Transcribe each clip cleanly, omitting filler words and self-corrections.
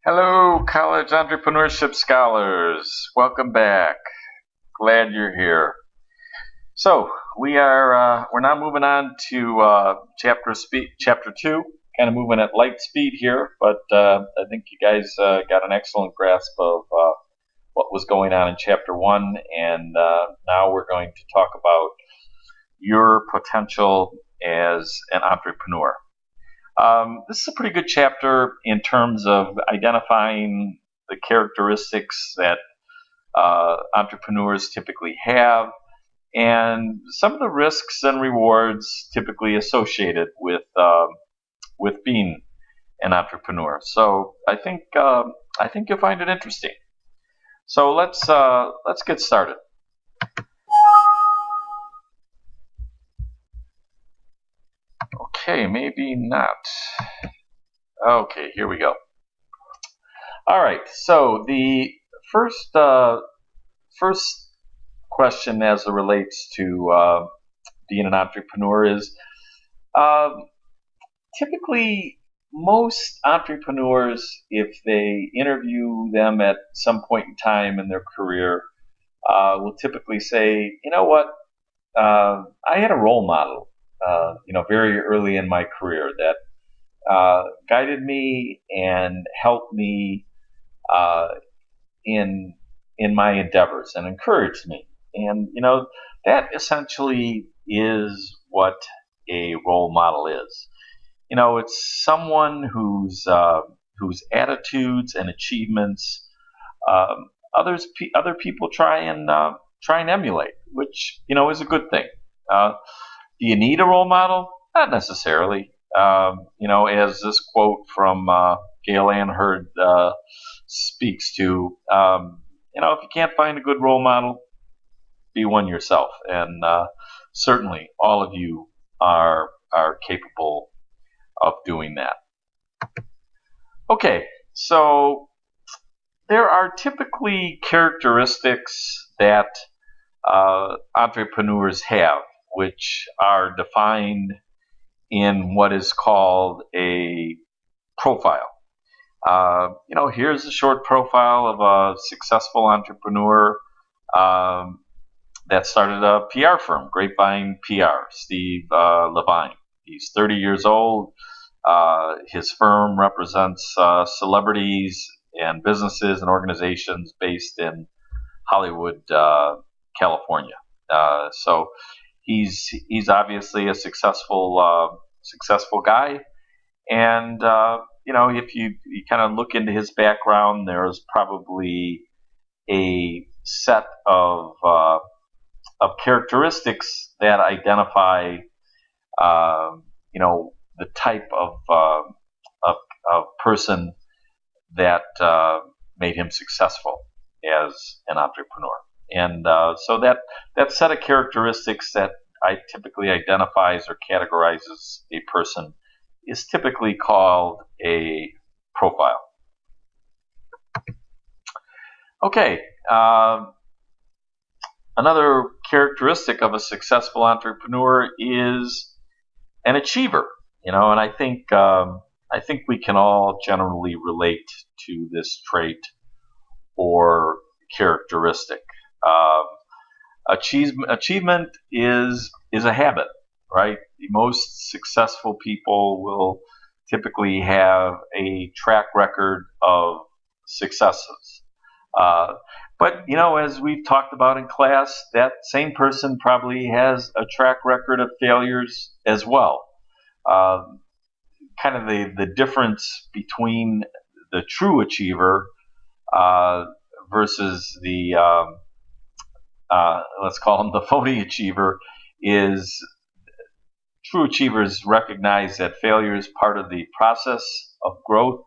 Hello, college entrepreneurship scholars. Welcome back. Glad you're here. So we're now moving on to chapter two. Kind of moving at light speed here, but I think you guys got an excellent grasp of what was going on in chapter one, and now we're going to talk about your potential as an entrepreneur. This is a pretty good chapter in terms of identifying the characteristics that entrepreneurs typically have and some of the risks and rewards typically associated with being an entrepreneur. So I think you'll find it interesting. So let's get started. Okay, maybe not. Okay, here we go. All right. So the first first question as it relates to being an entrepreneur is um, typically most entrepreneurs, if they interview them at some point in time in their career, will typically say, you know what, I had a role model, very early in my career that guided me and helped me uh, in in my endeavors and encouraged me. And that essentially is what a role model is. It's someone whose attitudes and achievements other people try and emulate, which is a good thing. Do you need a role model? Not necessarily. As this quote from Gail Ann Hurd speaks to, if you can't find a good role model, be one yourself. And certainly, all of you are capable of doing that. Okay, so there are typically characteristics that entrepreneurs have, which are defined in what is called a profile. Here's a short profile of a successful entrepreneur that started a PR firm, Grapevine PR, Steve Levine. He's 30 years old. His firm represents celebrities and businesses and organizations based in Hollywood, California. So he's obviously a successful guy, and if you kind of look into his background, there's probably a set of characteristics that identify the type of, of person that made him successful as an entrepreneur. And so that set of characteristics that I typically identifies or categorizes a person is typically called a profile. Okay, another characteristic of a successful entrepreneur is an achiever. And I think we can all generally relate to this trait or characteristic. Um, Achievement is a habit, right? Most successful people will typically have a track record of successes. Uh, but as we've talked about in class, that same person probably has a track record of failures as well. Um, Kind of the difference between the true achiever uh, versus the let's call him the phony achiever is true achievers recognize that failure is part of the process of growth,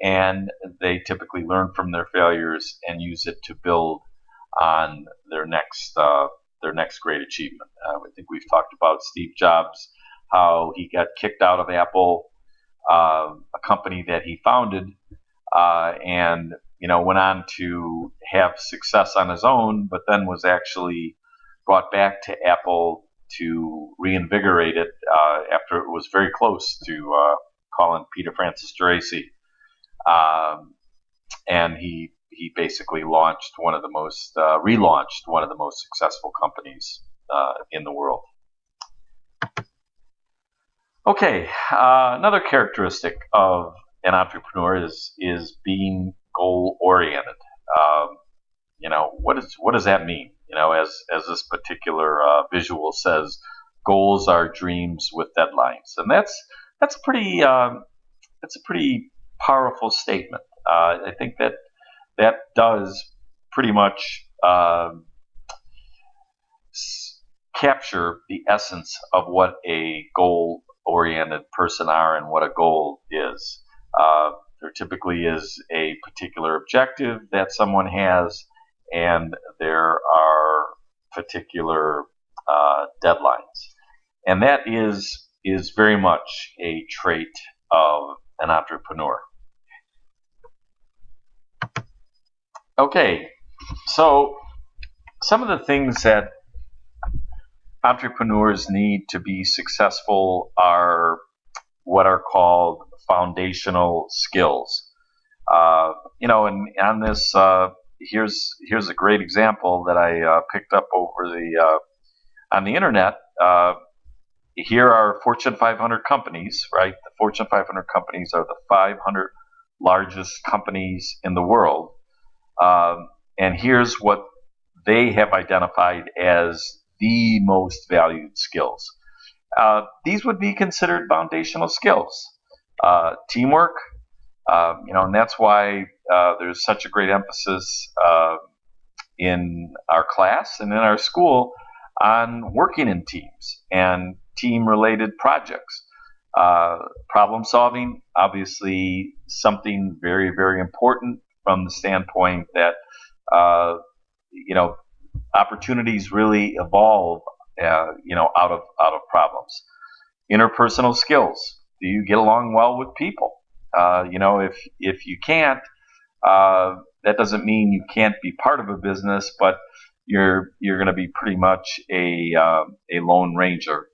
and they typically learn from their failures and use it to build on their next great achievement. I think we've talked about Steve Jobs, how he got kicked out of Apple, a company that he founded, and went on to have success on his own, but then was actually brought back to Apple to reinvigorate it after it was very close to calling Peter Francis Geraci. And he basically launched relaunched one of the most successful companies in the world. Okay, another characteristic of an entrepreneur is being goal oriented. Um, what does that mean? As this particular visual says, goals are dreams with deadlines, and that's a pretty powerful statement. I think that does pretty much capture the essence of what a goal-oriented person are and what a goal is. There typically is a particular objective that someone has, and there are particular deadlines, and that is very much a trait of an entrepreneur. Okay, so some of the things that entrepreneurs need to be successful are what are called foundational skills. And on this, here's a great example that I picked up over on the internet. Here are Fortune 500 companies, right? The Fortune 500 companies are the 500 largest companies in the world. And here's what they have identified as the most valued skills. These would be considered foundational skills. Teamwork, and that's why there's such a great emphasis in our class and in our school on working in teams and team-related projects. Problem solving, obviously something very, very important from the standpoint that opportunities really evolve, out of problems. Interpersonal skills. Do you get along well with people? If you can't, that doesn't mean you can't be part of a business, but you're going to be pretty much a lone ranger.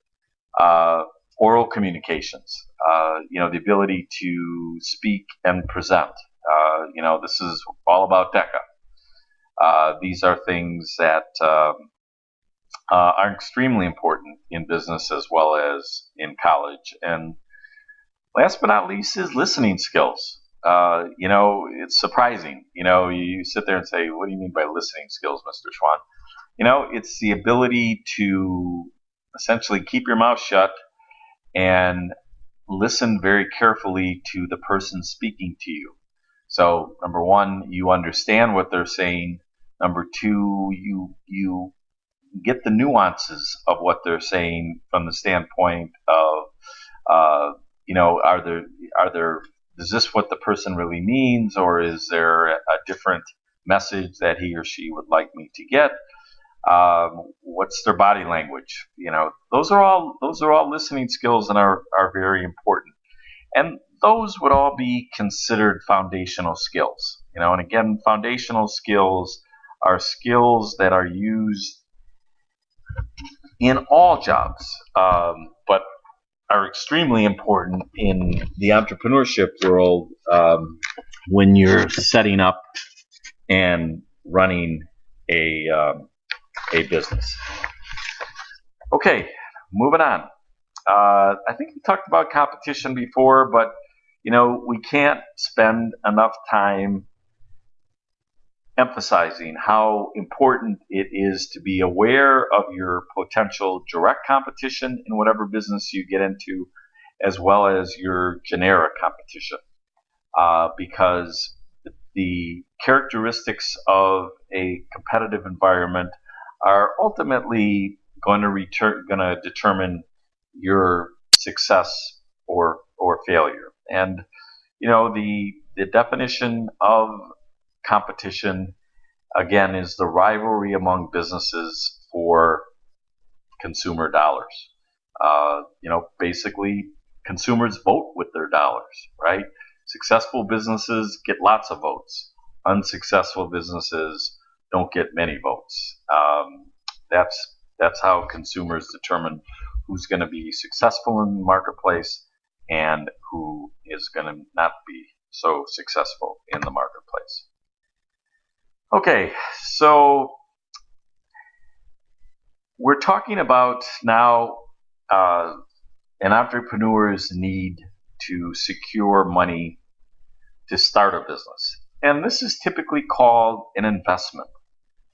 Oral communications. The ability to speak and present. This is all about DECA. These are things that are extremely important in business as well as in college. And last but not least is listening skills. It's surprising. You sit there and say, what do you mean by listening skills, Mr. Schwan? It's the ability to essentially keep your mouth shut and listen very carefully to the person speaking to you. So, number one, you understand what they're saying. Number two, you get the nuances of what they're saying from the standpoint of, are there is this what the person really means, or is there a different message that he or she would like me to get? What's their body language? Those are all listening skills and are very important. And those would all be considered foundational skills. And again, foundational skills are skills that are used in all jobs, but are extremely important in the entrepreneurship world when you're setting up and running a business. Okay, moving on. I think we talked about competition before, but we can't spend enough time emphasizing how important it is to be aware of your potential direct competition in whatever business you get into, as well as your generic competition, because the characteristics of a competitive environment are ultimately going to determine your success or failure. And the definition of competition, again, is the rivalry among businesses for consumer dollars. Basically, consumers vote with their dollars, right? Successful businesses get lots of votes. Unsuccessful businesses don't get many votes. That's how consumers determine who's going to be successful in the marketplace and who is going to not be so successful in the marketplace. Okay, so we're talking about now an entrepreneur's need to secure money to start a business. And this is typically called an investment,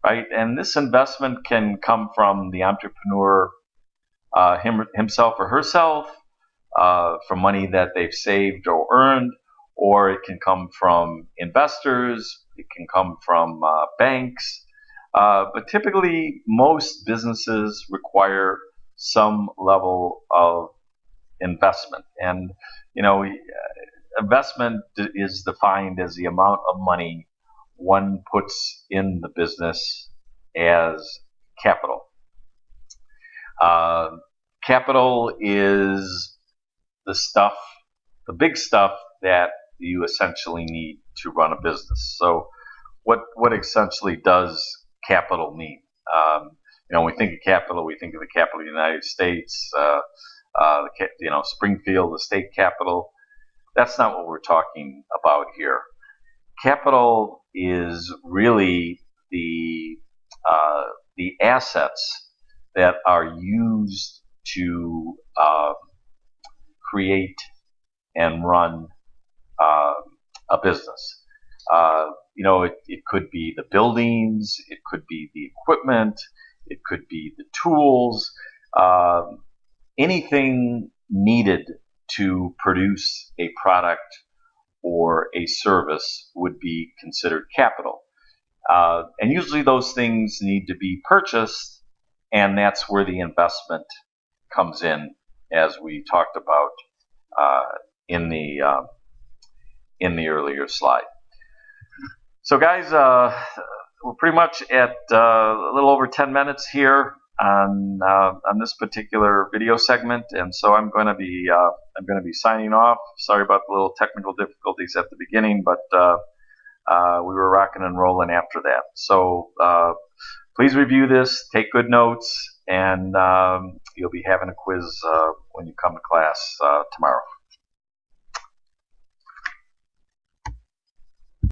right? And this investment can come from the entrepreneur himself or herself, from money that they've saved or earned, or it can come from investors, it can come from banks. But typically, most businesses require some level of investment. And, investment is defined as the amount of money one puts in the business as capital. Capital is the big stuff that you essentially need to run a business. So what essentially does capital mean? When we think of capital, we think of the capital of the United States, Springfield, the state capital. That's not what we're talking about here. Capital is really the assets that are used to create and run a business. It could be the buildings, it could be the equipment, it could be the tools, anything needed to produce a product or a service would be considered capital. And usually those things need to be purchased, and that's where the investment comes in, as we talked about in the earlier slide. So guys, we're pretty much at a little over 10 minutes here on this particular video segment, and so I'm going to be signing off. Sorry about the little technical difficulties at the beginning, but we were rocking and rolling after that. So please review this, take good notes, and you'll be having a quiz when you come to class tomorrow.